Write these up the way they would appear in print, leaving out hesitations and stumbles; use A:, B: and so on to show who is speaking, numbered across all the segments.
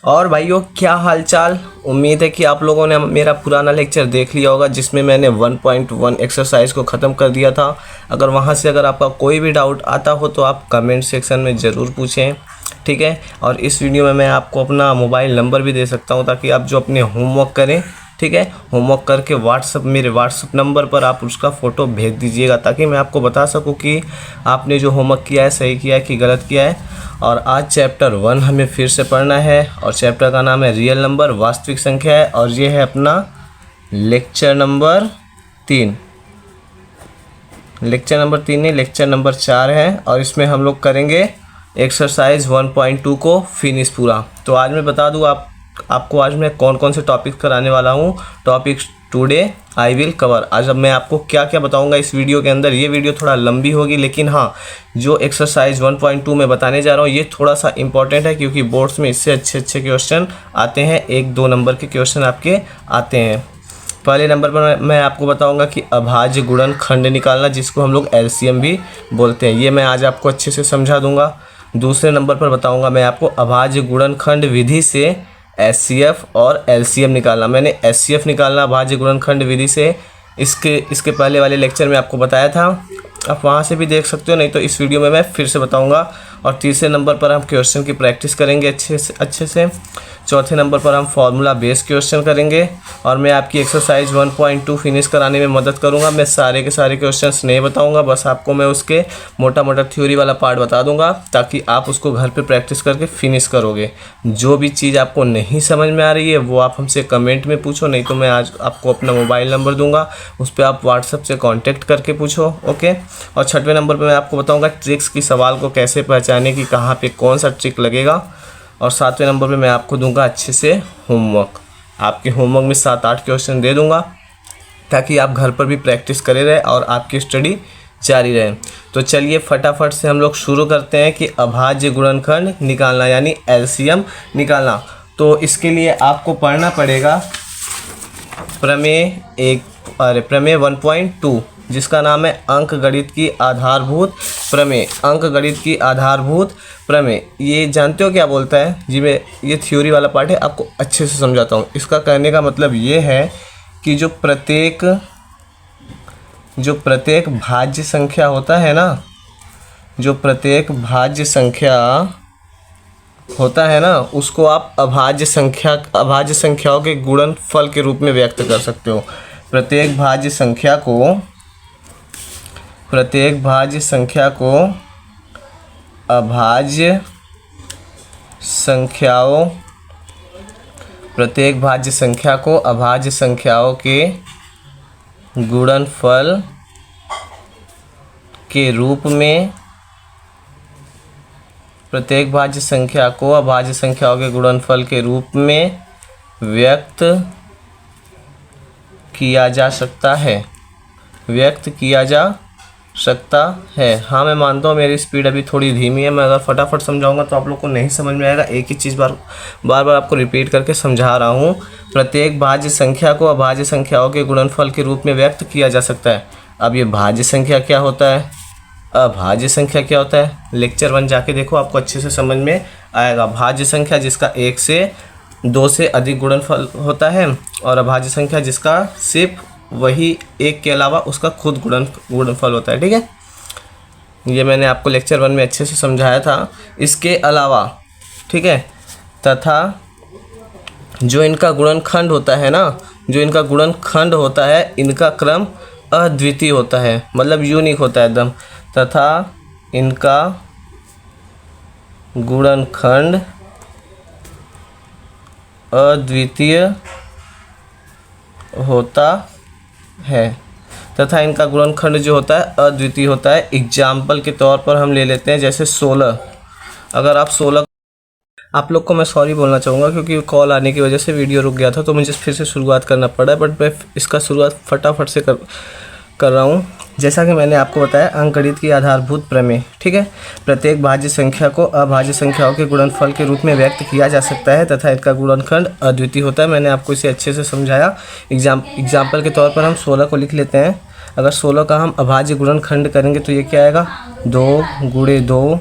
A: और भाइयों क्या हालचाल। उम्मीद है कि आप लोगों ने मेरा पुराना लेक्चर देख लिया होगा जिसमें मैंने 1.1 एक्सरसाइज को ख़त्म कर दिया था। अगर वहां से आपका कोई भी डाउट आता हो तो आप कमेंट सेक्शन में ज़रूर पूछें, ठीक है। और इस वीडियो में मैं आपको अपना मोबाइल नंबर भी दे सकता हूं ताकि आप जो अपने होमवर्क करें, ठीक है, होमवर्क करके मेरे व्हाट्सअप नंबर पर आप उसका फ़ोटो भेज दीजिएगा ताकि मैं आपको बता सकूं कि आपने जो होमवर्क किया है सही किया है कि गलत किया है। और आज चैप्टर 1 हमें फिर से पढ़ना है और चैप्टर का नाम है रियल नंबर, वास्तविक संख्या है। और ये है अपना लेक्चर नंबर 3। लेक्चर नंबर 3 नहीं, लेक्चर नंबर 4 है। और इसमें हम लोग करेंगे एक्सरसाइज 1.2 को फिनिश पूरा। तो आज मैं बता दूँ आपको आज मैं कौन कौन से टॉपिक कराने वाला हूँ। Topics today I will cover. आज अब मैं आपको क्या क्या बताऊंगा इस वीडियो के अंदर। ये वीडियो थोड़ा लंबी होगी, लेकिन हाँ, जो एक्सरसाइज 1.2 में बताने जा रहा हूँ ये थोड़ा सा इंपॉर्टेंट है क्योंकि बोर्ड्स में इससे अच्छे क्वेश्चन आते हैं। 1-2 नंबर के क्वेश्चन आपके आते हैं। पहले नंबर पर मैं आपको बताऊंगा कि अभाज्य गुणनखंड निकालना, जिसको हम लोग एलसीएम भी बोलते हैं, ये मैं आज आपको अच्छे से समझा दूंगा। दूसरे नंबर पर बताऊंगा मैं आपको अभाज्य गुणनखंड विधि से एचसीएफ और एलसीएम निकालना। मैंने एचसीएफ निकालना अभाज्य गुणनखंड विधि से इसके पहले वाले लेक्चर में आपको बताया था, आप वहाँ से भी देख सकते हो, नहीं तो इस वीडियो में मैं फिर से बताऊंगा। और तीसरे नंबर पर हम क्वेश्चन की प्रैक्टिस करेंगे अच्छे से। चौथे नंबर पर हम फॉर्मूला बेस्ड क्वेश्चन करेंगे और मैं आपकी एक्सरसाइज 1.2 फिनिश कराने में मदद करूंगा। मैं सारे के सारे क्वेश्चंस नहीं बताऊंगा, बस आपको मैं उसके मोटा मोटा थ्योरी वाला पार्ट बता दूंगा ताकि आप उसको घर पे प्रैक्टिस करके फिनिश करोगे। जो भी चीज़ आपको नहीं समझ में आ रही है वो आप हमसे कमेंट में पूछो, नहीं तो मैं आज आपको अपना मोबाइल नंबर दूंगा, उस पर आप व्हाट्सएप से कॉन्टैक्ट करके पूछो, ओके। और छठवें नंबर पर मैं आपको बताऊँगा ट्रिक्स की सवाल को कैसे पहचाने कि कहाँ पर कौन सा ट्रिक लगेगा। और सातवें नंबर पे मैं आपको दूंगा अच्छे से होमवर्क। आपके होमवर्क में 7-8 क्वेश्चन दे दूंगा ताकि आप घर पर भी प्रैक्टिस करे रहे और आपकी स्टडी जारी रहे। तो चलिए फटाफट से हम लोग शुरू करते हैं कि अभाज्य गुणनखंड निकालना यानी एलसीएम निकालना। तो इसके लिए आपको पढ़ना पड़ेगा प्रमेय 1.2 जिसका नाम है अंकगणित की आधारभूत प्रमेय। अंकगणित की आधारभूत प्रमेय, ये जानते हो क्या बोलता है जी? मैं ये थ्योरी वाला पार्ट है, आपको अच्छे से समझाता हूँ। इसका कहने का मतलब ये है कि जो प्रत्येक भाज्य संख्या होता है ना, जो प्रत्येक भाज्य संख्या होता है ना, उसको आप अभाज्य संख्याओं के गुणनफल के रूप में व्यक्त कर सकते हो। प्रत्येक भाज्य संख्या को अभाज्य संख्याओं के गुणनफल के रूप में, प्रत्येक भाज्य संख्या को अभाज्य संख्याओं के गुणनफल के रूप में व्यक्त किया जा सकता है। हाँ, मैं मानता हूँ मेरी स्पीड अभी थोड़ी धीमी है। मैं अगर फटाफट समझाऊंगा तो आप लोग को नहीं समझ में आएगा। एक ही चीज़ बार बार आपको रिपीट करके समझा रहा हूँ। प्रत्येक भाज्य संख्या को अभाज्य संख्याओं के गुणनफल के रूप में व्यक्त किया जा सकता है। अब ये भाज्य संख्या क्या होता है, अभाज्य संख्या क्या होता है, लेक्चर 1 जाके देखो, आपको अच्छे से समझ में आएगा। भाज्य संख्या जिसका 1 से 2 से अधिक गुणनफल होता है और अभाज्य संख्या जिसका सिर्फ वही 1 के अलावा उसका खुद गुणनफल होता है, ठीक है। ये मैंने आपको लेक्चर 1 में अच्छे से समझाया था। इसके अलावा, ठीक है, तथा जो इनका गुणनखंड होता है ना, इनका क्रम अद्वितीय होता है, मतलब यूनिक होता है एकदम। तथा इनका गुणनखंड अद्वितीय होता है। एग्जाम्पल के तौर पर हम ले लेते हैं जैसे 16। अगर आप 16, आप लोग को मैं सॉरी बोलना चाहूँगा क्योंकि कॉल आने की वजह से वीडियो रुक गया था तो मुझे फिर से शुरुआत करना पड़ा, बट मैं इसका शुरुआत फटाफट से कर रहा हूँ। जैसा कि मैंने आपको बताया अंकगणित की आधारभूत प्रमेय, ठीक है। प्रत्येक भाज्य संख्या को अभाज्य संख्याओं के गुणनफल के रूप में व्यक्त किया जा सकता है तथा इनका गुणनखंड अद्वितीय होता है। मैंने आपको इसे अच्छे से समझाया। एग्जाम्पल के तौर पर हम 16 को लिख लेते हैं। अगर 16 का हम अभाज्य गुणनखंड करेंगे तो ये क्या आएगा, 2 × 2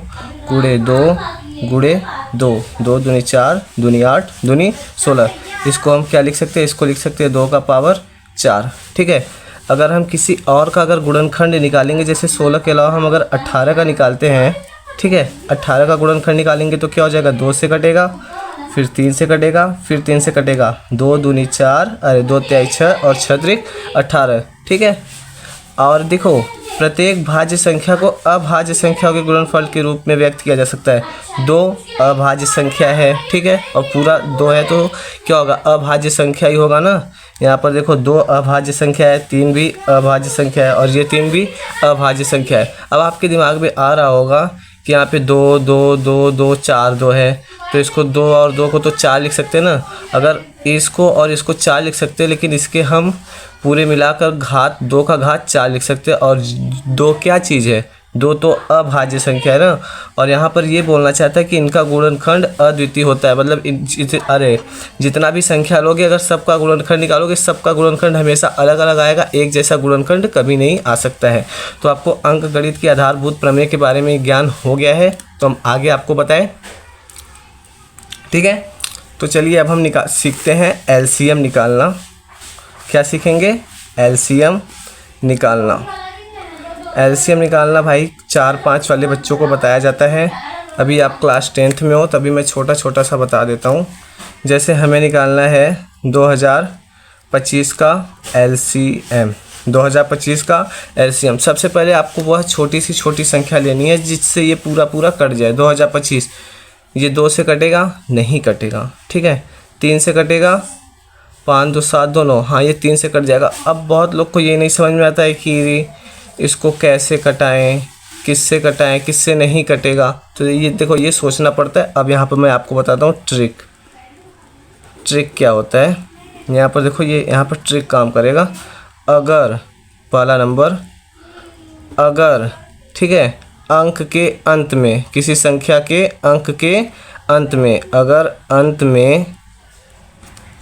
A: × 2 गुणे 2, 2 दूनी 4, दूनी 8, दूनी 16। इसको हम क्या लिख सकते हैं, इसको लिख सकते हैं 2 का पावर 4। ठीक है। अगर हम किसी और का अगर गुणनखंड निकालेंगे, जैसे 16 के अलावा हम अगर 18 का निकालते हैं, ठीक है, 18 का गुणनखंड निकालेंगे तो क्या हो जाएगा, 2 से कटेगा, फिर 3 से कटेगा, फिर 3 से कटेगा, 2 दूनी 4, अरे 2 तिहाई 6 और 6 त्रिक 18। ठीक है। और देखो, प्रत्येक भाज्य संख्या को अभाज्य संख्याओं के गुणनफल के रूप में व्यक्त किया जा सकता है। 2 अभाज्य संख्या है, ठीक है, और पूरा 2 है तो क्या होगा, अभाज्य संख्या ही होगा ना। यहाँ पर देखो 2 अभाज्य संख्या है, 3 भी अभाज्य संख्या है और ये 3 भी अभाज्य संख्या है। अब आपके दिमाग में आ रहा होगा कि यहाँ पे 2 2 2 2 4 2 है, तो इसको 2 और 2 को तो 4 लिख सकते हैं ना। अगर इसको और इसको 4 लिख सकते हैं, लेकिन इसके हम पूरे मिलाकर घात 2 का घात 4 लिख सकते हैं। और 2 क्या चीज़ है, 2 तो अभाज्य संख्या है ना। और यहाँ पर ये बोलना चाहता है कि इनका गुणनखंड अद्वितीय होता है, मतलब अरे जितना भी संख्या लोगे, अगर सबका गुणनखंड निकालोगे, सबका गुणनखंड हमेशा अलग अलग आएगा, एक जैसा गुणनखंड कभी नहीं आ सकता है। तो आपको अंकगणित की आधारभूत प्रमेय के बारे में ज्ञान हो गया है, तो हम आगे आपको बताएं। ठीक है, तो चलिए अब हम सीखते हैं एलसीएम निकालना। क्या सीखेंगे, एलसीएम निकालना। एलसीएम निकालना भाई 4-5 वाले बच्चों को बताया जाता है। अभी आप क्लास 10th में हो, तभी मैं छोटा छोटा सा बता देता हूँ। जैसे हमें निकालना है 2025 का एलसीएम, 2025 का एलसीएम। सबसे पहले आपको वह छोटी सी छोटी संख्या लेनी है जिससे ये पूरा पूरा कट जाए। 2025, ये 2 से कटेगा, नहीं कटेगा, ठीक है। 3 से कटेगा, 5 2 7 2 9, हाँ ये 3 से कट जाएगा। अब बहुत लोग को ये नहीं समझ में आता है कि इसको कैसे कटाएं, किससे कटाएं, किससे नहीं कटेगा। तो ये देखो, ये सोचना पड़ता है। अब यहाँ पर मैं आपको बताता हूँ ट्रिक क्या होता है। यहाँ पर देखो, ये यहाँ पर ट्रिक काम करेगा। अगर पहला नंबर, अगर, ठीक है, अंक के अंत में, किसी संख्या के अंक के अंत में अगर अंत में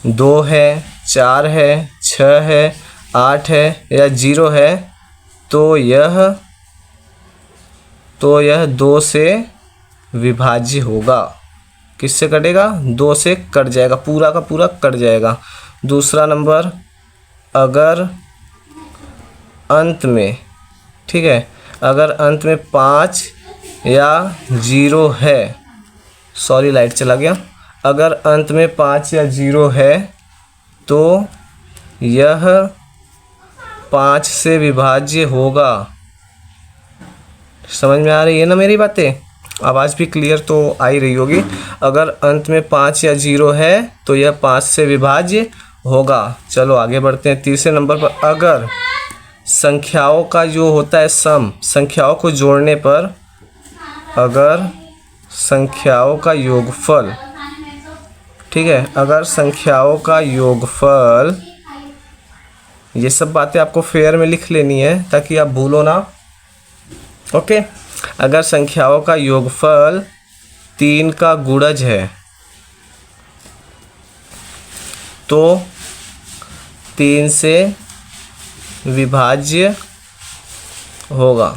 A: 2 है, 4 है, 6 है, 8 है या 0 है, तो यह 2 से विभाज्य होगा। किससे कटेगा, 2 से कट जाएगा, पूरा का पूरा कट जाएगा। दूसरा नंबर, अगर अंत में, ठीक है, अगर अंत में 5 या 0 है, सॉरी लाइट चला गया, अगर अंत में 5 या 0 है तो यह 5 से विभाज्य होगा। समझ में आ रही है ना मेरी बातें, आवाज़ भी क्लियर तो आ ही रही होगी। अगर अंत में 5 या 0 है तो यह 5 से विभाज्य होगा। चलो आगे बढ़ते हैं। तीसरे नंबर पर, अगर संख्याओं का जो होता है सम, संख्याओं को जोड़ने पर, अगर संख्याओं का योगफल, ठीक है, अगर संख्याओं का योगफल, ये सब बातें आपको फेयर में लिख लेनी है ताकि आप भूलो ना। ओके, अगर संख्याओं का योगफल 3 का गुणज है तो 3 से विभाज्य होगा।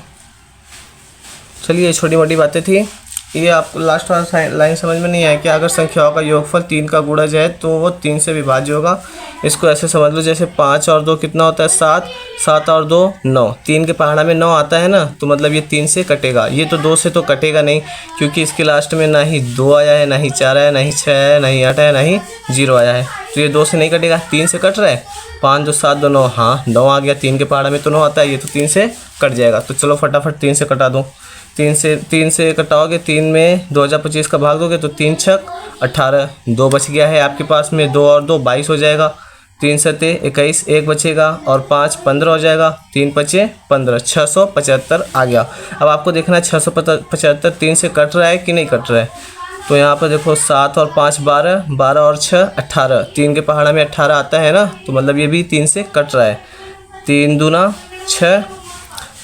A: चलिए, ये छोटी मोटी बातें थी। ये आपको लास्ट वाला लाइन समझ में नहीं आया कि अगर संख्याओं का योगफल 3 का गुणज है तो वो 3 से विभाज्य होगा। इसको ऐसे समझ लो, जैसे 5 और 2 कितना होता है, 7, 7 और 2 9, 3 के पहाड़ा में 9 आता है ना, तो मतलब ये 3 से कटेगा। ये तो 2 से तो कटेगा नहीं, क्योंकि इसके लास्ट में ना ही 2 आया है, ना ही 4 आया, ना ही 6 आया, ना ही 8 आया, ना ही 0 आया है, तो ये 2 से नहीं कटेगा, 3 से कट रहा है। 5 2 7 2 9, हाँ 9 आ गया, 3 के पहाड़ा में तो 9 आता है, ये तो 3 से कट जाएगा। तो चलो फटाफट 3 से कटा दो। 3 से कटाओगे, 3 में 2025 का भाग दोगे तो 3 छक 18, 2 बच गया है आपके पास में, 2 और 2 22 हो जाएगा, 3 सते 21, 1 बचेगा और 5 15 हो जाएगा, 3 पचे 15, 675 आ गया। अब आपको देखना है 675 3 से कट रहा है कि नहीं कट रहा है। तो यहाँ पर देखो 7 और 5 12, 12 और 6 18, 3 के पहाड़ा में 18 आता है ना, तो मतलब ये भी 3 से कट रहा है। 3 दूना 6,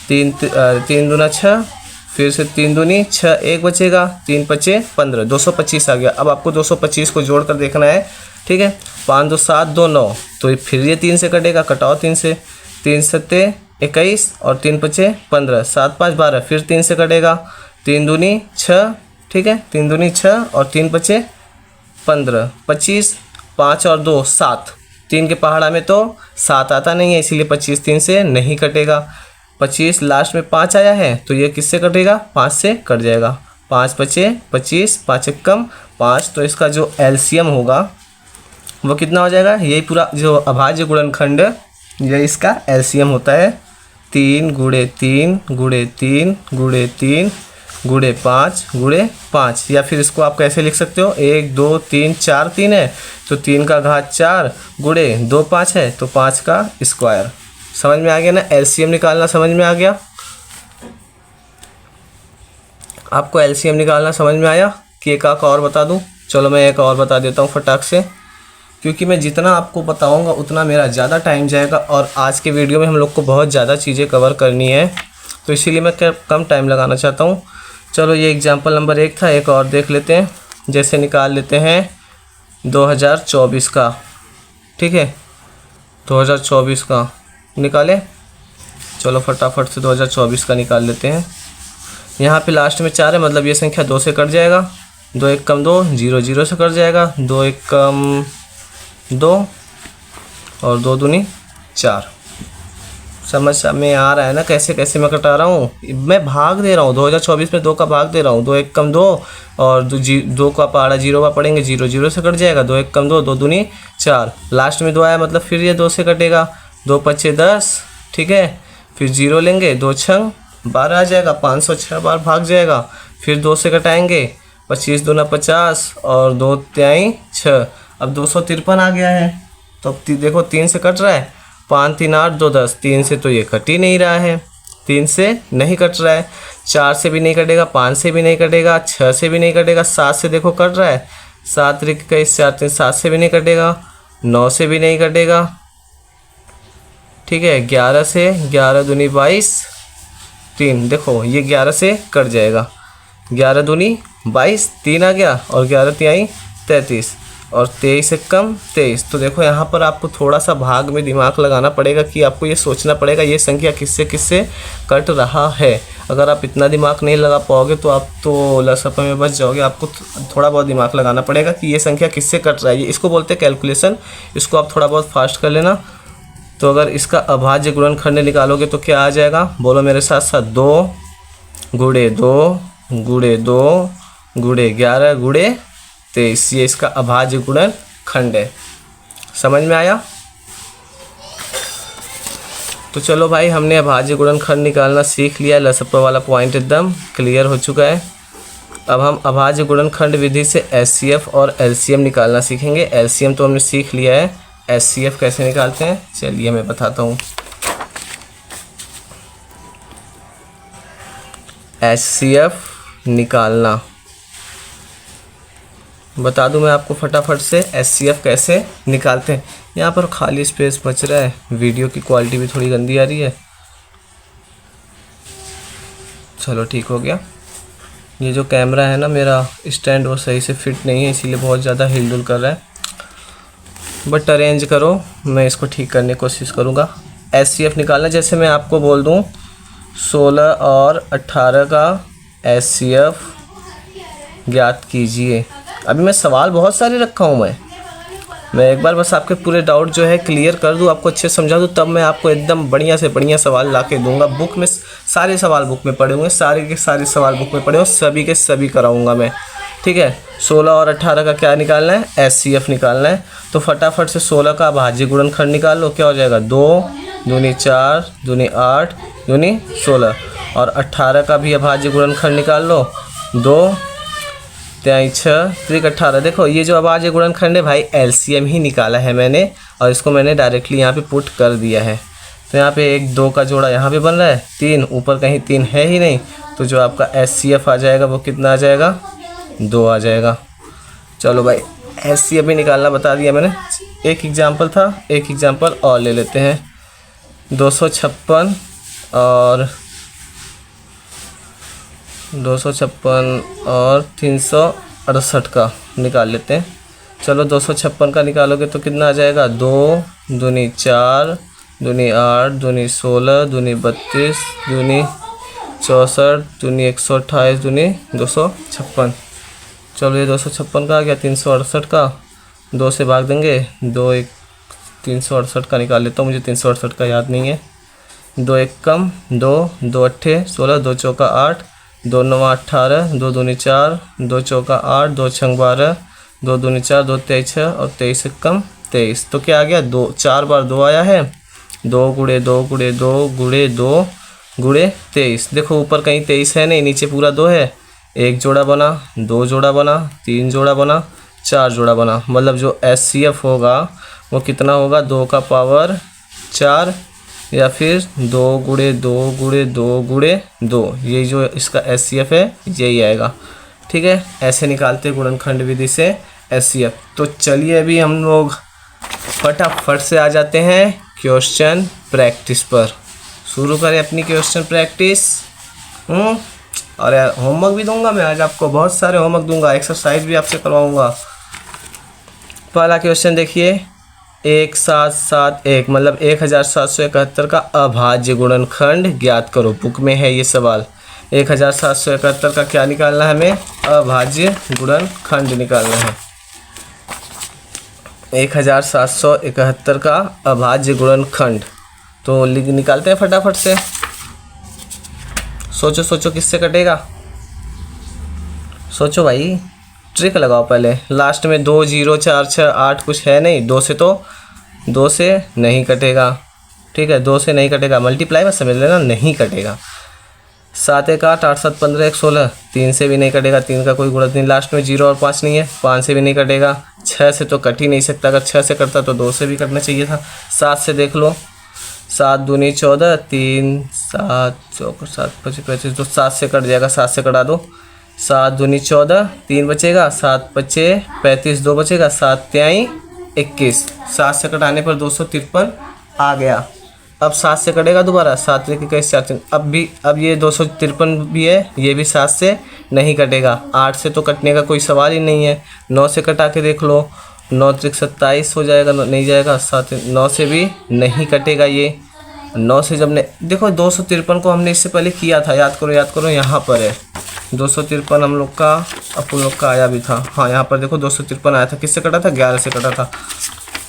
A: 3 दूना 6, फिर से 3 दूनी 6, 1 बचेगा, 3 पचे 15, 225 आ गया। अब आपको 225 को जोड़ कर देखना है, ठीक है। 5 2 7 2 9, तो फिर ये 3 से कटेगा, कटाओ 3 से, 3 सत्ते 21 और 3 पचे 15, 7 5 12, फिर 3 से कटेगा, 3 दूनी 6, ठीक है, 3 दूनी 6 और 3 बचे 15, 25, 5 और 2 7, 3 के पहाड़ा में तो 7 आता नहीं है, इसीलिए 25 3 से नहीं कटेगा। 25 लास्ट में 5 आया है तो ये किससे कटेगा, 5 से कट जाएगा। 5 बचे 25, 5 एकम 5, तो इसका जो एलसीएम होगा वो कितना हो जाएगा, यही पूरा जो अभाज्य गुणनखंड ये इसका एलसीएम होता है 3 गुणे 3 गुणे 3 गुणे 3 गुणे 5 गुणे 5, या फिर इसको आप कैसे लिख सकते हो, 1 2 3 4 3 है तो 3 का घात 4 गुणे 2 5 है तो 5 का स्क्वायर। समझ में आ गया ना, एलसीएम निकालना समझ में आ गया आपको, एलसीएम निकालना समझ में आया कि एक और बता दूं। चलो मैं एक और बता देता हूँ फटाक से, क्योंकि मैं जितना आपको बताऊंगा उतना मेरा ज़्यादा टाइम जाएगा और आज के वीडियो में हम लोग को बहुत ज़्यादा चीज़ें कवर करनी है, तो इसीलिए मैं कम टाइम लगाना चाहता हूँ। चलो ये एग्जाम्पल नंबर 1 था, एक और देख लेते हैं। जैसे निकाल लेते हैं 2024 का, ठीक है 2024 का निकाले। चलो फटाफट से 2024 का निकाल लेते हैं। यहाँ पे लास्ट में 4 है, मतलब ये संख्या 2 से कट जाएगा, 2 एकम 2 0 0 से कट जाएगा, 2 एकम 2 और 2 दूनी 4। समझ में आ रहा है ना कैसे कैसे मैं कटा रहा हूँ, मैं भाग दे रहा हूँ 2024 में 2 का भाग दे रहा हूँ, 2 एकम 2 और 2 का पहाड़ा 0 का पड़ेंगे, 0 0 से कट जाएगा, 2 एकम 2 2 दूनी 4, लास्ट में 2 आया मतलब फिर ये 2 से कटेगा, 2 पच्चे 10, ठीक है फिर 0 लेंगे, 2 छंग 12 आ जाएगा, 506 बार भाग जाएगा, फिर 2 से कटाएंगे, 25 दूना 50 और 2 त्याई 6, अब 253 आ गया है। तो अब देखो 3 से कट रहा है, 5 3 8 2 10, 3 से तो ये कट ही नहीं रहा है, 3 से नहीं कट रहा है, 4 से भी नहीं कटेगा, 5 से भी नहीं कटेगा, 6 से भी नहीं कटेगा, 7 से देखो कट रहा है, 7 3 21 4 3 7 से भी नहीं कटेगा, 9 से भी नहीं कटेगा, ठीक है 11 से, 11 दूनी 22 3, देखो ये 11 से कट जाएगा, 11 दूनी 22 3 आ गया और 11 तिहाई 33 और 23 एकम 23। तो देखो यहाँ पर आपको थोड़ा सा भाग में दिमाग लगाना पड़ेगा कि आपको ये सोचना पड़ेगा ये संख्या किससे किससे कट रहा है। अगर आप इतना दिमाग नहीं लगा पाओगे तो आप तो लसपे में बच जाओगे, आपको थोड़ा बहुत दिमाग लगाना पड़ेगा कि ये संख्या किससे कट रहा है, इसको बोलते हैं कैलकुलेशन, इसको आप थोड़ा बहुत फास्ट कर लेना। तो अगर इसका अभाज्य गुणनखंड निकालोगे तो क्या आ जाएगा, बोलो मेरे साथ साथ, 2 गुणे 2 गुणे 2 गुणे 11 गुणे 23, ये इसका अभाज्य गुणनखंड है। समझ में आया। तो चलो भाई हमने अभाज्य गुणनखंड निकालना सीख लिया, लसपा वाला पॉइंट एकदम क्लियर हो चुका है। अब हम अभाज्य गुणनखंड विधि से एचसीएफ और एलसीएम निकालना सीखेंगे। एलसीएम तो हमने सीख लिया है, एचसीएफ कैसे निकालते हैं चलिए मैं बताता हूँ। एचसीएफ निकालना बता दूं मैं आपको फटाफट से, एचसीएफ कैसे निकालते हैं। यहाँ पर खाली स्पेस बच रहा है, वीडियो की क्वालिटी भी थोड़ी गंदी आ रही है, चलो ठीक हो गया। ये जो कैमरा है ना मेरा स्टैंड वो सही से फिट नहीं है, इसीलिए बहुत ज़्यादा हिलडुल कर रहा है, बट अरेंज करो, मैं इसको ठीक करने की कोशिश करूँगा। एचसीएफ निकालना, जैसे मैं आपको बोल दूँ 16 और 18 का एचसीएफ ज्ञात कीजिए। अभी मैं सवाल बहुत सारे रखा हूँ, मैं एक बार बस आपके पूरे डाउट जो है क्लियर कर दूँ, आपको अच्छे समझा दूँ, तब मैं आपको एकदम बढ़िया से बढ़िया सवाल ला के दूँगा। बुक में सारे सवाल बुक में पड़े होंगे, सारे के सारे सवाल बुक में पड़े होंगे, सभी के सभी कराऊँगा मैं, ठीक है। 16 और 18 का क्या निकालना है, एचसीएफ निकालना है। तो फटाफट से 16 का अभाज्य गुणनखंड निकाल लो, क्या हो जाएगा 2 दूनी 4 दूनी 8 दूनी 16, और 18 का भी अभाज्य गुणनखंड निकाल लो, 2 त्याई 6 त्रिक 18। देखो ये जो अभाज्य गुणनखंड है भाई एलसीएम ही निकाला है मैंने, और इसको मैंने डायरेक्टली यहाँ पे पुट कर दिया है। तो यहाँ पे 1 2 का जोड़ा यहाँ पे बन रहा है, 3 ऊपर कहीं 3 है ही नहीं, तो जो आपका एचसीएफ आ जाएगा वो कितना आ जाएगा, 2 आ जाएगा। चलो भाई एचसीएफ भी निकालना बता दिया मैंने। एक एग्जाम्पल था, एक एग्जाम्पल और ले लेते हैं। 256 और 368 का निकाल लेते हैं। चलो 256 का निकालोगे तो कितना आ जाएगा, 2 दूनी 4 दूनी 8 दूनी 16 दूनी 32 दूनी 64 दूनी 128 दूनी 256। चलो ये 256 का आ गया। 368 का 2 से भाग देंगे, 2 1 368 का निकाल लेता हूँ, मुझे 368 का याद नहीं है। 2 1 कम 2, 2 8 16, 2 चौका 8, 2 9 18, 2 दूनी 4, 2 चौका 8, 2 छंग 12, 2 दूनी 4, 2 23 6 और 23 1 कम 23। तो क्या आ गया, 2 4 बार 2 आया है। 2 गुणे 2 गुणे 2 गुणे 2 गुणे 23। देखो ऊपर कहीं 23 है नहीं, नीचे पूरा 2 है। 1 जोड़ा बना, 2 जोड़ा बना, 3 जोड़ा बना, 4 जोड़ा बना। मतलब जो HCF होगा वो कितना होगा, 2 का पावर 4 या फिर 2 गुणे 2 गुणे 2 गुणे 2। ये जो इसका HCF है यही आएगा। ठीक है, ऐसे निकालते गुणनखंड विधि से HCF। तो चलिए अभी हम लोग फटाफट से आ जाते हैं क्वेश्चन प्रैक्टिस पर। शुरू करें अपनी क्वेश्चन प्रैक्टिस। और यार होमवर्क भी दूंगा मैं आज आपको, बहुत सारे होमवर्क दूंगा, एक्सरसाइज भी आपसे करवाऊंगा। पहला क्वेश्चन देखिए, 1771 मतलब 1771 का अभाज्य गुणनखंड ज्ञात करो। बुक में है ये सवाल। 1771 का क्या निकालना है हमें, अभाज्य गुणनखंड निकालना है। 1771 का अभाज्य गुणनखंड तो निकालते हैं फटाफट से। सोचो सोचो किससे कटेगा, सोचो भाई, ट्रिक लगाओ पहले। लास्ट में 2 0 4 6 8 कुछ है नहीं, 2 से तो 2 से नहीं कटेगा। ठीक है, 2 से नहीं कटेगा, मल्टीप्लाई में समझ लेना, नहीं कटेगा। 7 1 8 8 7 15 1 16, 3 से भी नहीं कटेगा, 3 का कोई गुणक नहीं। लास्ट में 0 और 5 नहीं है, 5 से भी नहीं कटेगा। 6 से तो कट ही नहीं सकता, अगर 6 से कटता तो 2 से भी कटना चाहिए था। 7 से देख लो, 7 दूनी 14, 3 7 चौक 7 25 25, तो 7 से कट जाएगा, 7 से कटा दो। 7 दूनी 14, 3 बचेगा, 7 5 35, 2 बचेगा, 7 3 21। 7 से कटाने पर 253 आ गया। अब 7 से कटेगा दोबारा, 7 1 21 4 3। अब ये 253 भी है, ये भी 7 से नहीं कटेगा। 8 से तो कटने का कोई सवाल ही नहीं है। 9 से कटा के देख लो, 9 3 27 हो जाएगा, नहीं जाएगा। 7 9 से भी नहीं कटेगा ये। 9 से जब ने देखो 253 को हमने इससे पहले किया था, याद करो यहाँ पर है 253 हम लोग का, अपन लोग का आया भी था। हाँ यहाँ पर देखो 253 आया था, किससे कटा था, 11 से कटा था।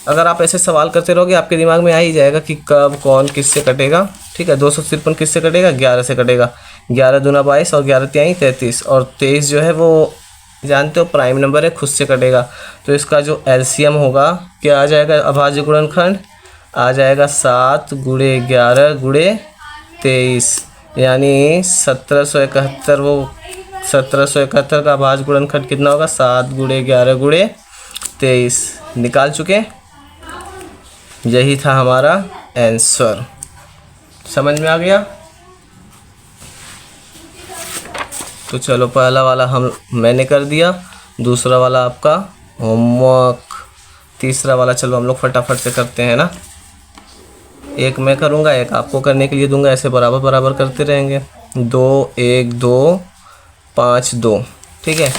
A: अगर आप ऐसे सवाल करते रहोगे आपके दिमाग में आ ही जाएगा कि कब कौन किससे कटेगा। ठीक है, 253 किससे कटेगा, 11 से कटेगा। 11 दूना 22 और 11 3 33, और 23 जो है वो जानते हो प्राइम नंबर है, खुद से कटेगा। तो इसका जो LCM होगा क्या आ जाएगा, अभाज्य गुणनखंड आ जाएगा 7 गुणे 11 गुणे 23, यानी 1771। वो 1771 का अभाज्य गुणनखंड कितना होगा, 7 गुणे 11 गुणे 23। निकाल चुके, यही था हमारा आंसर। समझ में आ गया। तो चलो पहला वाला मैंने कर दिया, दूसरा वाला आपका होमवर्क, तीसरा वाला चलो हम लोग फटाफट से करते हैं ना। एक मैं करूँगा, एक आपको करने के लिए दूंगा, ऐसे बराबर बराबर करते रहेंगे। 2 1 2 5 2। ठीक है,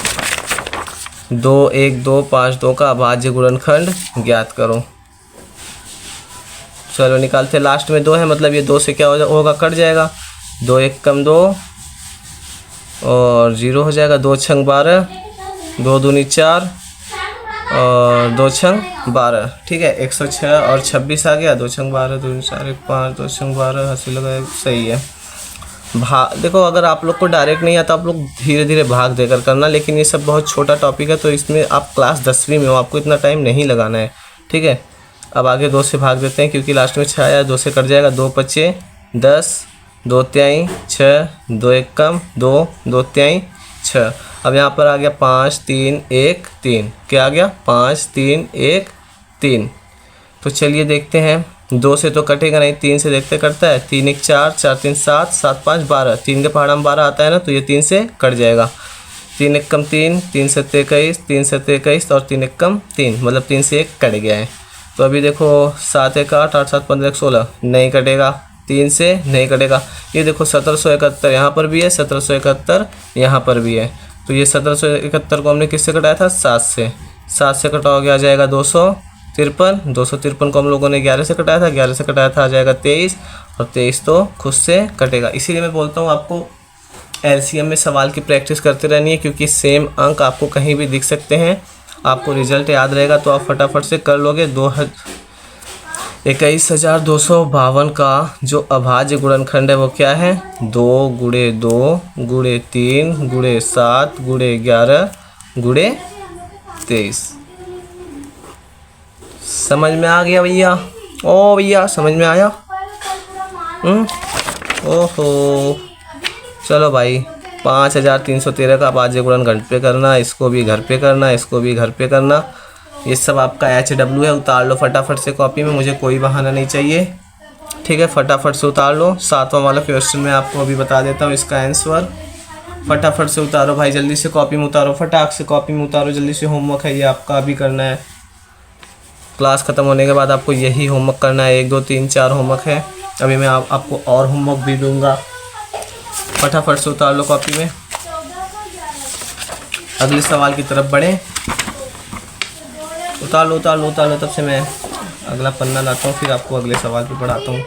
A: 2 1 2 5 2 का अभाज्य गुणनखंड ज्ञात करो। चलो निकालते, लास्ट में 2 है, मतलब ये 2 से क्या होगा, कट जाएगा। 2 1 कम 2 और 0 हो जाएगा। 2 छंग 12, 2 दूनी 4 और 2 छंग 12। ठीक है, 106 और 26 आ गया। 2 छंग 12 2 4 1 5, 2 छंग 12 हंसी लगा, सही है। देखो अगर आप लोग को डायरेक्ट नहीं आता, आप लोग धीरे धीरे भाग देकर करना, लेकिन ये सब बहुत छोटा टॉपिक है, तो इसमें आप क्लास 10वीं में हो, आपको इतना टाइम नहीं लगाना है। ठीक है, अब आगे 2 से भाग देते हैं, क्योंकि लास्ट में 6 आया, 2 से कट जाएगा। 2 5 10, 2 3 6, 2 1 कम 2, 2 3 6। अब यहाँ पर आ गया 5 3 1 3। क्या आ गया, 5 3 1 3। तो चलिए देखते हैं, 2 से तो कटेगा नहीं, 3 से देखते कटता है। 3 1 4, 4 3 7, 7 5 12। 3 के पहाड़ा में 12 आता है ना, तो ये 3 से कट जाएगा। 3 1 कम 3, 3 7 21, 3 7 21 और 3 1 कम 3, मतलब 3 से 1 कट गया है। तो अभी देखो 7 1 8 8 7 15 1 16, नहीं कटेगा, 3 से नहीं कटेगा। ये देखो 1771 यहाँ पर भी है, 1771 यहाँ पर भी है। तो ये 1771 को हमने किससे कटाया था, 7 से। 7 से कटाओगे आ जाएगा 253। 253 को हम लोगों ने 11 से कटाया था, 11 से कटाया था आ जाएगा 23, और 23 तो खुद से कटेगा। इसीलिए मैं बोलता हूँ आपको एलसीएम में सवाल की प्रैक्टिस करते रहनी है, क्योंकि सेम अंक आपको कहीं भी दिख सकते हैं। आपको रिजल्ट याद रहेगा तो आप फटाफट से कर लोगे। 21,252 का जो अभाज्य गुणनखंड है वो क्या है? 2 × 2 × 3 × 7 × 11 × 23। समझ में आ गया भैया? ओ भैया समझ में आया? ओहो, चलो भाई 5,313 का अभाज्य गुणनखंड पे करना, इसको भी घर पे करना, इसको भी घर पे करना। ये सब आपका HW है, उतार लो फटाफट से कॉपी में, मुझे कोई बहाना नहीं चाहिए। ठीक है, फटाफट से उतार लो। 7वां वाला क्वेश्चन मैं आपको अभी बता देता हूँ इसका आंसर। फटाफट से उतारो भाई, जल्दी से कॉपी में उतारो, फटाक से कॉपी में उतारो, जल्दी से। होमवर्क है ये आपका, अभी करना है। क्लास ख़त्म होने के बाद आपको यही होमवर्क करना है। 1 2 3 4 होमवर्क है। अभी मैं आपको और होमवर्क भी दूंगा। फटाफट से उतार लो कॉपी में। अगले सवाल की तरफ बढ़ें। उतार लो उतार लो उतार लो, तब से मैं अगला पन्ना लाता हूँ, फिर आपको अगले सवाल पे पढ़ाता हूँ।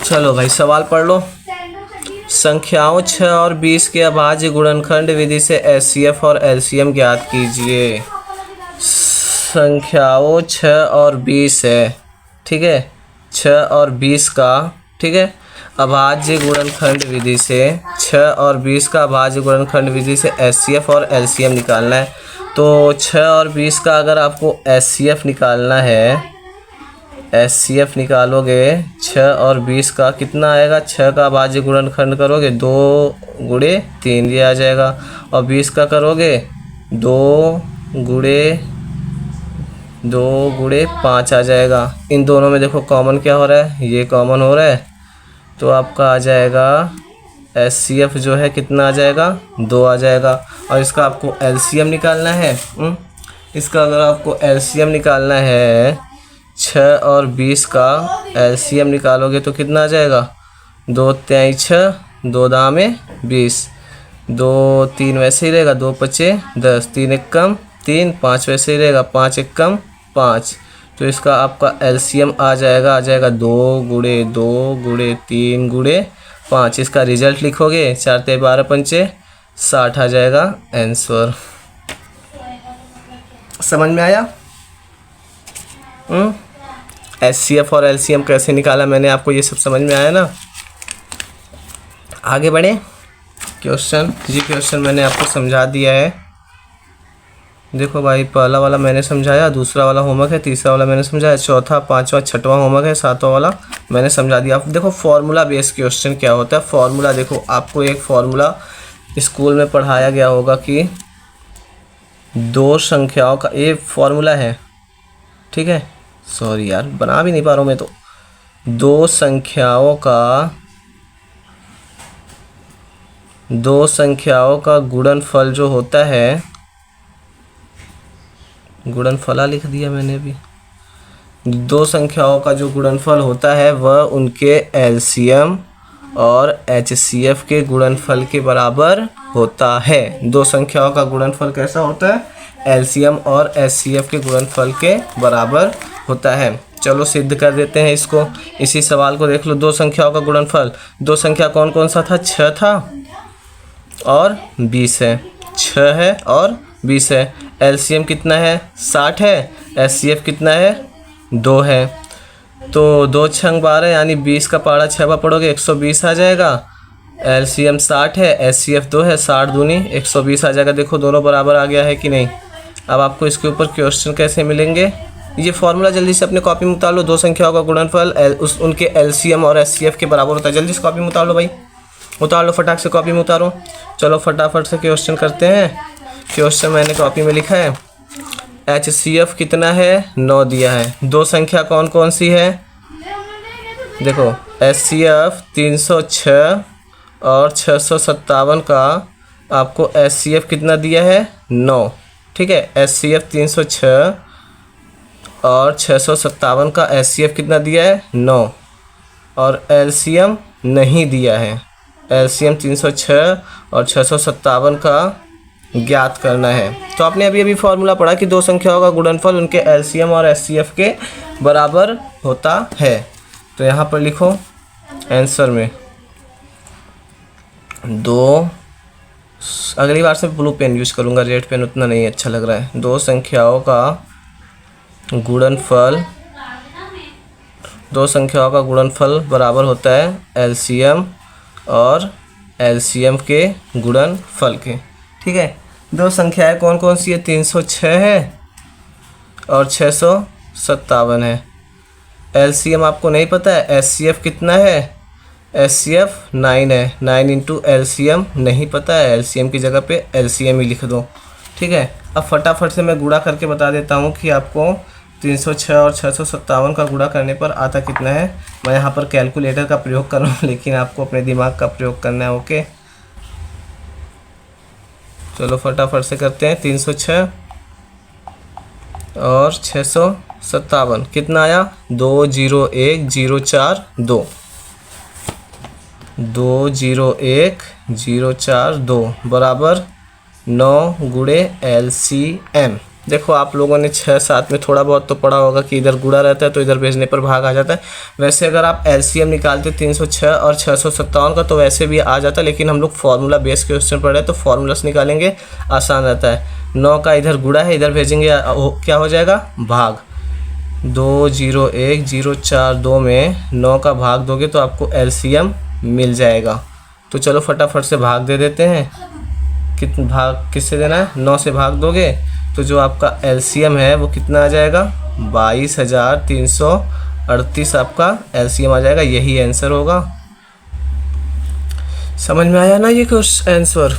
A: चलो भाई सवाल पढ़ लो। संख्याओं 6 और 20 के अभाज्य गुणनखंड विधि से HCF और LCM ज्ञात कीजिए। संख्याओं 6 और 20 है, ठीक है, 6 और 20 का, ठीक है, अभाज्य गुणनखंड विधि से 6 और 20 का अभाज्य गुणनखंड विधि से HCF और LCM निकालना है। तो 6 और 20 का अगर आपको HCF निकालना है, HCF निकालोगे 6 और 20 का, कितना आएगा? 6 का अभाज्य गुणनखंड करोगे 2 × 3 ये आ जाएगा, और 20 का करोगे 2 × 5 आ जाएगा। इन दोनों में देखो कॉमन क्या हो रहा है? ये कॉमन हो रहा है, तो आपका आ जाएगा HCF जो है कितना आ जाएगा? 2 आ जाएगा। और इसका आपको LCM निकालना है। इसका अगर आपको LCM निकालना है, 6 और 20 का LCM निकालोगे तो कितना आ जाएगा? 2 × 6 2 × 20, 2 3 वैसे ही रहेगा, 2 × 5 10, 3 × 1 = 3, 5 वैसे ही रहेगा, 5 × 1 = 5। तो इसका आपका LCM आ जाएगा 2 × 2 × 3 × 5। इसका रिजल्ट लिखोगे 4 × 12 = 60 आ जाएगा आंसर। समझ में आया? HCF और LCM कैसे निकाला मैंने आपको, ये सब समझ में आया ना? आगे बढ़े। क्वेश्चन, ये क्वेश्चन मैंने आपको समझा दिया है। देखो भाई, पहला वाला मैंने समझाया, दूसरा वाला होमवर्क है, तीसरा वाला मैंने समझाया, चौथा, पांचवा, छठवां होमवर्क है, सातवां वाला मैंने समझा दिया। आप देखो फॉर्मूला बेस्ड क्वेश्चन क्या होता है। फॉर्मूला देखो, आपको एक फॉर्मूला स्कूल में पढ़ाया गया होगा कि 2 संख्याओं का, ये फॉर्मूला है, ठीक है। सॉरी यार, बना भी नहीं पा रहा हूँ मैं तो। 2 संख्याओं का गुणनफल जो होता है, गुणनफला लिख दिया मैंने अभी। 2 संख्याओं का जो गुणनफल होता है वह उनके LCM और HCF के गुणनफल के बराबर होता है। 2 संख्याओं का गुणनफल कैसा होता है? LCM और HCF के गुणनफल के बराबर होता है। चलो सिद्ध कर देते हैं इसको। इसी सवाल को देख लो। 2 संख्याओं का गुणनफल, 2 संख्या कौन कौन सा था? 6 था और 20 है। 6 है और 20 है। LCM कितना है? 60 है। HCF कितना है? 2 है। तो 2 × 6 = 12, यानी 20 का पारा 6 बार पढ़ोगे 120 आ जाएगा। LCM 60 है, HCF 2 है, 60 दूनी 120 आ जाएगा। देखो दोनों बराबर आ गया है कि नहीं। अब आपको इसके ऊपर क्वेश्चन कैसे मिलेंगे? ये फॉर्मूला जल्दी से अपने कॉपी में उतार लो। 2 संख्याओं का गुणनफल उनके LCM और HCF के बराबर होता है। जल्दी से कॉपी में उतार लो भाई, उतार लो, फटाक से कॉपी में उतारो। चलो फटाफट से क्वेश्चन करते हैं। क्वेश्चन मैंने कॉपी में लिखा है। HCF कितना है? 9 दिया है। 2 संख्या कौन कौन सी है? देखो HCF 306 और 657 का आपको HCF कितना दिया है? 9, ठीक है। HCF 306 और 657 का HCF कितना दिया है? 9, और LCM नहीं दिया है। LCM 306 और 657 का ज्ञात करना है। तो आपने अभी फॉर्मूला पढ़ा कि 2 संख्याओं का गुणनफल उनके LCM और HCF के बराबर होता है। तो यहाँ पर लिखो आंसर में दो, अगली बार से ब्लू पेन यूज करूँगा, रेड पेन उतना नहीं अच्छा लग रहा है। दो संख्याओं का गुणनफल बराबर होता है एलसीएम और एलसीएम के गुणनफल के। ठीक है, दो संख्याएं कौन कौन सी है? 306 है और 657 है। एलसीएम आपको नहीं पता है, एचसीएफ कितना है? एचसीएफ 9 है। 9 इंटू एलसीएम नहीं पता है, एलसीएम की जगह पे एलसीएम ही लिख दो। ठीक है, अब फटाफट से मैं गुणा करके बता देता हूँ कि आपको 306 और 657 का गुणा करने पर आता कितना है। मैं यहाँ पर कैलकुलेटर का प्रयोग कर रहा हूँ, लेकिन आपको अपने दिमाग का प्रयोग करना है। ओके, चलो फटाफट से करते हैं। 306 और 657 कितना आया? 201042 201042 बराबर 9 गुणे LCM। देखो आप लोगों ने 6-7 में थोड़ा बहुत तो पढ़ा होगा कि इधर गुणा रहता है तो इधर भेजने पर भाग आ जाता है। वैसे अगर आप LCM निकालते 306 और 657 का तो वैसे भी आ जाता, लेकिन हम लोग फार्मूला बेस क्वेश्चन पढ़ रहे हैं तो फार्मूला से निकालेंगे, आसान रहता है। 9 का इधर गुणा है, इधर भेजेंगे, क्या हो जाएगा? भाग। 201042 में 9 का भाग दोगे तो आपको LCM मिल जाएगा। तो चलो फटाफट से भाग दे देते हैं। भाग किससे देना है? 9 से भाग दोगे तो जो आपका LCM है वो कितना आ जाएगा? 22,338 आपका LCM आ जाएगा। यही आंसर होगा। समझ में आया ना? ये क्वेश्चन आंसर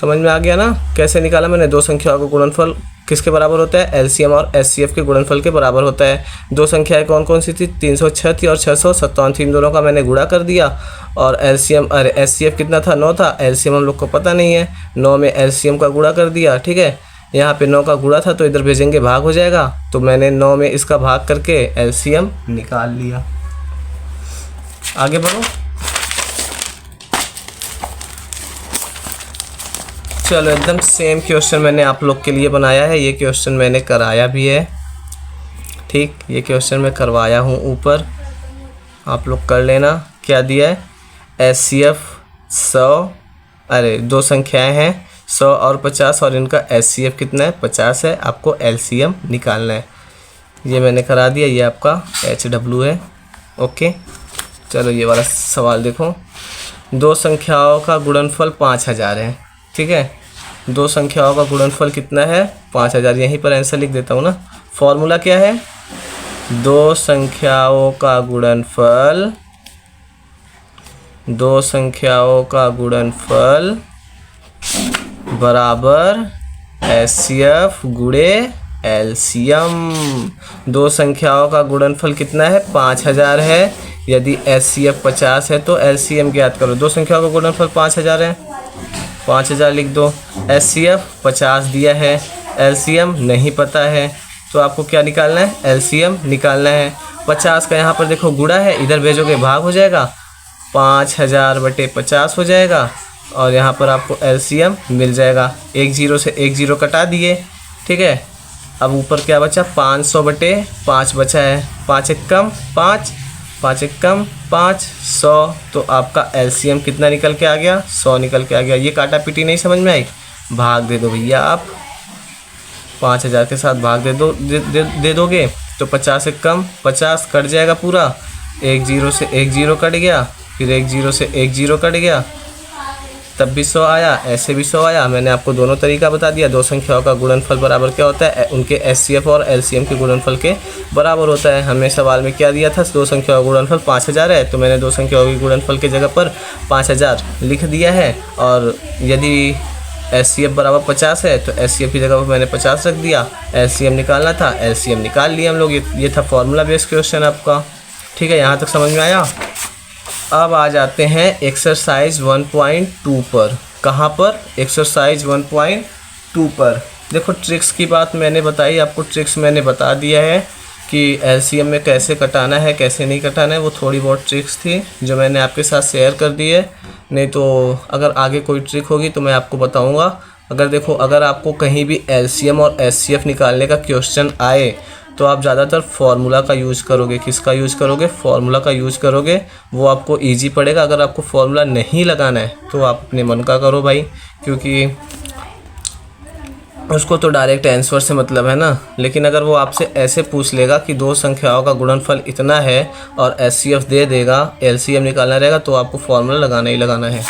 A: समझ में आ गया ना? कैसे निकाला मैंने? दो संख्याओं का गुणनफल किसके बराबर होता है? LCM और HCF के गुणनफल के बराबर होता है। दो संख्याएं कौन कौन सी थी? 306 थी और 657 थी। इन दोनों का मैंने गुणा कर दिया और LCM अरे HCF कितना था? 9 था। LCM हम लोग को पता नहीं है, 9 में LCM का गुणा कर दिया। ठीक है, यहाँ पे 9 का गुणा था तो इधर भेजेंगे, भाग हो जाएगा। तो मैंने 9 में इसका भाग करके LCM निकाल लिया। आगे बढ़ो। चलो एकदम सेम क्वेश्चन मैंने आप लोग के लिए बनाया है। ये क्वेश्चन मैंने कराया भी है। ठीक, ये क्वेश्चन मैं करवाया हूँ ऊपर, आप लोग कर लेना। क्या दिया है? HCF 100, अरे दो संख्याएं हैं 100 और 50 और इनका HCF कितना है? 50 है। आपको LCM निकालना है। ये मैंने करा दिया। ये आपका HW है। ओके, चलो ये वाला सवाल देखो। दो संख्याओं का गुणनफल 5000 है। ठीक है, दो संख्याओं का गुणनफल कितना है? 5000। यहीं पर आंसर लिख देता हूँ ना। फॉर्मूला क्या है? दो संख्याओं का गुणनफल बराबर HCF गुणे LCM। दो संख्याओं का गुणनफल कितना है? 5000 है। यदि HCF 50 है तो LCM ज्ञात करो। दो संख्याओं का गुणनफल 5000 है, 5000 लिख दो। HCF 50 दिया है, LCM नहीं पता है, तो आपको क्या निकालना है? LCM निकालना है। 50 का यहाँ पर देखो गुणा है, इधर भेजोगे भाग हो जाएगा, 5000/50 हो जाएगा और यहाँ पर आपको LCM मिल जाएगा। एक जीरो से एक जीरो कटा दिए। ठीक है, अब ऊपर क्या बचा? 500/5 बचा है। 5 एक कम 5, 5 एक कम 5, 100। तो आपका LCM कितना निकल के आ गया? 100 निकल के आ गया। ये काटा पीटी नहीं समझ में आई? भाग दे दो भैया आप। 5000 के साथ भाग दे दोगे तो 50 एक कम 50 कट जाएगा पूरा। एक जीरो से एक जीरो कट गया, फिर एक जीरो से एक जीरो कट गया, तब भी 100 आया, ऐसे भी 100 आया। मैंने आपको दोनों तरीका बता दिया। दो संख्याओं का गुणनफल बराबर क्या होता है? उनके HCF और LCM के गुणनफल के बराबर होता है। हमें सवाल में क्या दिया था? दो संख्याओं का गुणनफल 5000 है, तो मैंने दो संख्याओं के गुणनफल की जगह पर 5000 लिख दिया है। और यदि HCF बराबर 50 है तो HCF की जगह पर मैंने 50 रख दिया। LCM निकालना था, LCM निकाल लिया हम लोग। ये था फॉर्मूला बेस्ड क्वेश्चन आपका। ठीक है, यहाँ तक समझ में आया? अब आ जाते हैं एक्सरसाइज 1.2 पर। कहाँ पर? एक्सरसाइज 1.2 पर। देखो ट्रिक्स की बात मैंने बताई आपको, ट्रिक्स मैंने बता दिया है कि LCM में कैसे कटाना है कैसे नहीं कटाना है। वो थोड़ी बहुत ट्रिक्स थी जो मैंने आपके साथ शेयर कर दी है। नहीं तो अगर आगे कोई ट्रिक होगी तो मैं आपको बताऊंगा। अगर देखो, अगर आपको कहीं भी LCM और HCF निकालने का क्वेश्चन आए तो आप ज़्यादातर फार्मूला का यूज़ करोगे। किसका यूज़ करोगे? फार्मूला का यूज़ करोगे, वो आपको ईजी पड़ेगा। अगर आपको फार्मूला नहीं लगाना है तो आप अपने मन का करो भाई, क्योंकि उसको तो डायरेक्ट आंसर से मतलब है ना। लेकिन अगर वो आपसे ऐसे पूछ लेगा कि दो संख्याओं का गुणनफल इतना है और एचसीएफ दे देगा, एलसीएम निकालना रहेगा, तो आपको फार्मूला लगाना ही लगाना है।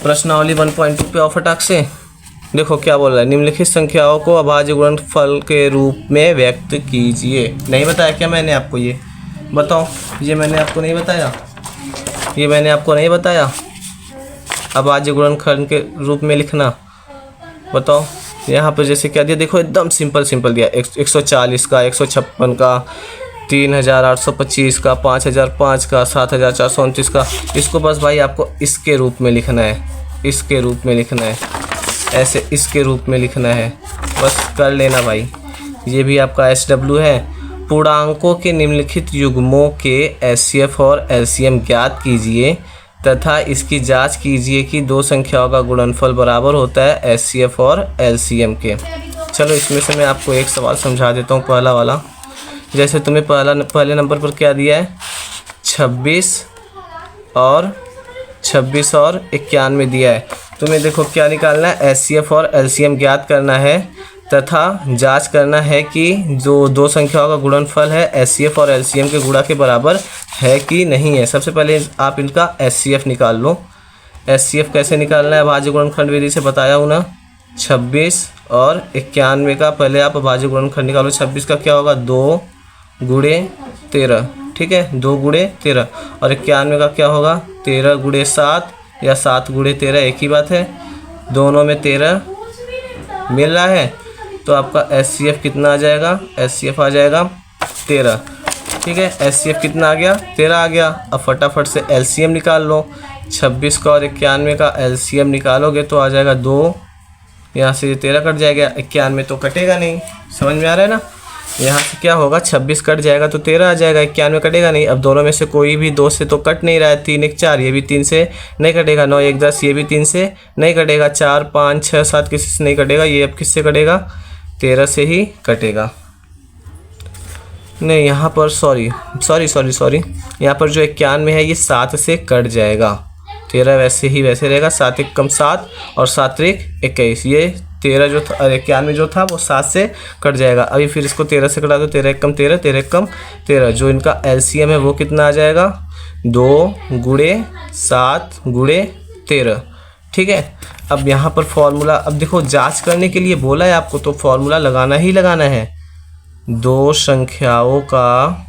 A: प्रश्नावली 1.2 पे आओ फटाक से। देखो क्या बोल रहा है, निम्नलिखित संख्याओं को अभाज्य गुणनफल के रूप में व्यक्त कीजिए। नहीं बताया क्या मैंने आपको? ये बताओ, ये मैंने आपको नहीं बताया? ये मैंने आपको नहीं बताया अभाज्य गुणनफल के रूप में लिखना? बताओ। यहाँ पर जैसे क्या दिया, देखो एकदम सिंपल दिया। 140 का, 156 का, 3825 का, 5005 का, 7429 का। इसको बस भाई आपको इसके रूप में लिखना है, इसके रूप में लिखना है, ऐसे इसके रूप में लिखना है, बस कर लेना भाई। ये भी आपका SW है। पूर्णांकों के निम्नलिखित युग्मों के HCF और LCM ज्ञात कीजिए तथा इसकी जांच कीजिए कि दो संख्याओं का गुणनफल बराबर होता है HCF और LCM के। चलो इसमें से मैं आपको एक सवाल समझा देता हूँ, पहला वाला। जैसे तुम्हें पहले नंबर पर क्या दिया है, 26 और 91 दिया है। तुम्हें देखो क्या निकालना है, HCF और LCM ज्ञात करना है तथा जांच करना है कि जो दो संख्याओं का गुणनफल है HCF और LCM के गुणा के बराबर है कि नहीं है। सबसे पहले आप इनका HCF निकाल लो। HCF कैसे निकालना है? अभाज्य गुणनखंड विधि से बताया हूँ ना। 26 और 91 का पहले आप अभाज्य गुणनखंड निकालो। 26 का क्या होगा, 2 गुणे 13, ठीक है, 2 गुणे 13। और 91 का क्या होगा, 13 गुणे 7 या 7 गुणे 13, एक ही बात है। दोनों में 13 मिल रहा है, तो आपका HCF कितना आ जाएगा? HCF आ जाएगा 13, ठीक है। HCF कितना आ गया? 13 आ गया। अब फटाफट से LCM निकाल लो। 26 का और 91 का LCM निकालोगे तो आ जाएगा 2, यहाँ से 13 कट जाएगा, 91 तो कटेगा नहीं। समझ में आ रहा है ना? यहाँ से क्या होगा, 26 कट जाएगा तो 13 आ जाएगा, 91 कटेगा नहीं। अब दोनों में से कोई भी 2 से तो कट नहीं रहा है। 3 1 4, ये भी 3 से नहीं कटेगा। 9 1 10, ये भी 3 से नहीं कटेगा। 4 5 6 7 किसी से नहीं कटेगा। ये अब किससे कटेगा? 13 से ही कटेगा। नहीं, यहाँ पर सॉरी, यहाँ पर जो 91 है ये 7 से कट जाएगा। 13 वैसे ही वैसे रहेगा। 7 1 कम 7 और 7 3 21। ये 13 जो था, 91 जो था वो 7 से कट जाएगा। अभी फिर इसको 13 से कटा दो। 13 1 कम 13, 13 1 कम 13। जो इनका LCM है वो कितना आ जाएगा, 2 गुणे 7 गुणे 13, ठीक है। अब यहाँ पर फॉर्मूला, अब देखो जांच करने के लिए बोला है आपको, तो फॉर्मूला लगाना ही लगाना है। दो संख्याओं का,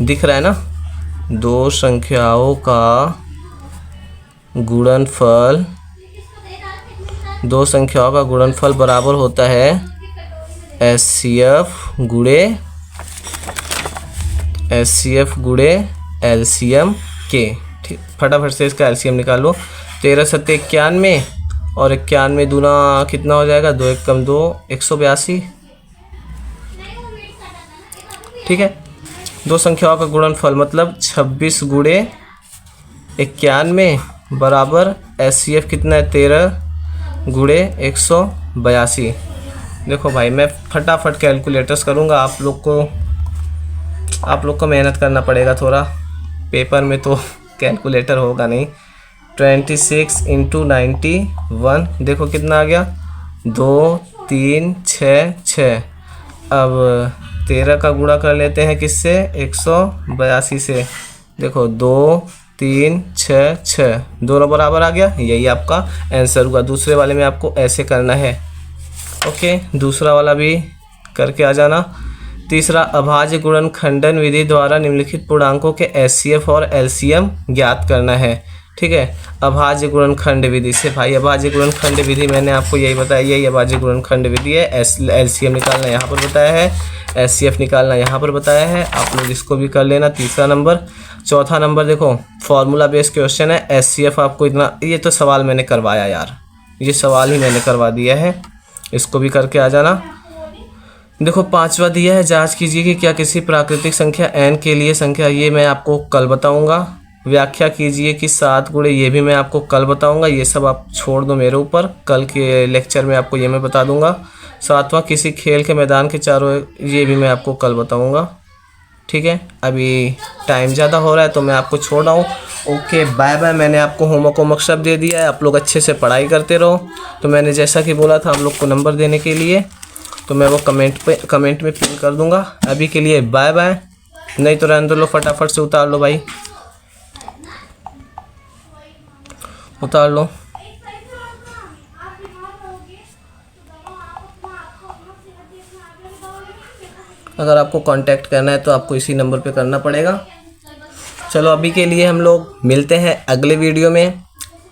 A: दिख रहा है ना, दो संख्याओं का गुणनफल, दो संख्याओं का गुणनफल बराबर होता है HCF गुणे LCM के। ठीक, फटाफट से इसका LCM निकालो। 13 7 91 और 91 दूना कितना हो जाएगा, 2 1 कम 2, 182, ठीक है। दो संख्याओं का गुणनफल मतलब 26 गुणे 91 बराबर HCF कितना है, 13 गुणे 182। देखो भाई मैं फटाफट कैलकुलेटर्स करूँगा, आप लोग को मेहनत करना पड़ेगा थोड़ा, पेपर में तो कैलकुलेटर होगा नहीं। 26 इंटू 91, देखो कितना आ गया, 2 3 6 6। अब 13 का गुणा कर लेते हैं किससे, 182 से। देखो 2 3 6 6, दोनों बराबर आ गया, यही आपका आंसर हुआ। दूसरे वाले में आपको ऐसे करना है। ओके, दूसरा वाला भी करके आ जाना। तीसरा, अभाज्य गुणनखंडन विधि द्वारा निम्नलिखित पूर्णांकों के HCF और LCM ज्ञात करना है। ठीक है, अभाज्य गुणनखंड विधि से। भाई अभाज्य गुणनखंड विधि मैंने आपको यही बताया, यही अभाज्य गुणनखंड विधि है। LCM निकालना यहाँ पर बताया है, HCF निकालना यहाँ पर बताया है। आप लोग इसको भी कर लेना। तीसरा नंबर। चौथा नंबर देखो, फॉर्मूला बेस्ड क्वेश्चन है। HCF आपको इतना, ये तो सवाल मैंने करवाया यार, ये सवाल ही मैंने करवा दिया है, इसको भी करके आ जाना। देखो पांचवा दिया है, जांच कीजिए कि क्या किसी प्राकृतिक संख्या n के लिए संख्या, ये मैं आपको कल बताऊंगा। व्याख्या कीजिए कि 7 गुणे, ये भी मैं आपको कल बताऊंगा। ये सब आप छोड़ दो मेरे ऊपर, कल के लेक्चर में आपको ये मैं बता दूंगा। सातवां किसी खेल के मैदान के चारों ओर, ये भी मैं आपको कल बताऊंगा। ठीक है, अभी टाइम ज़्यादा हो रहा है तो मैं आपको छोड़ रहा हूँ। Okay bye bye. मैंने आपको होमवर्क सब दे दिया है, आप लोग अच्छे से पढ़ाई करते रहो। तो मैंने जैसा कि बोला था आप लोग को नंबर देने के लिए, तो मैं वो कमेंट में पिन कर दूंगा। अभी के लिए बाय बाय, नहीं तो रहने दो, लो फटाफट से उतार लो भाई, उतार लो। अगर आपको कांटेक्ट करना है तो आपको इसी नंबर पे करना पड़ेगा। चलो अभी के लिए हम लोग मिलते हैं अगले वीडियो में।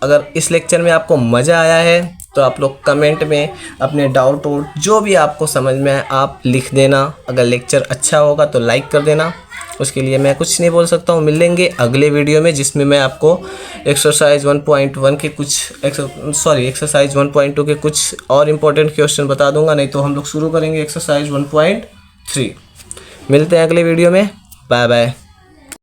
A: अगर इस लेक्चर में आपको मज़ा आया है तो आप लोग कमेंट में अपने डाउट जो भी आपको समझ में आए आप लिख देना। अगर लेक्चर अच्छा होगा तो लाइक कर देना। उसके लिए मैं कुछ नहीं बोल सकता हूँ। मिलेंगे अगले वीडियो में जिसमें मैं आपको एक्सरसाइज 1.1 के एक्सरसाइज 1.2 के कुछ और इम्पोर्टेंट क्वेश्चन बता दूंगा। नहीं तो हम लोग शुरू करेंगे एक्सरसाइज 1.3। मिलते हैं अगले वीडियो में। Bye bye.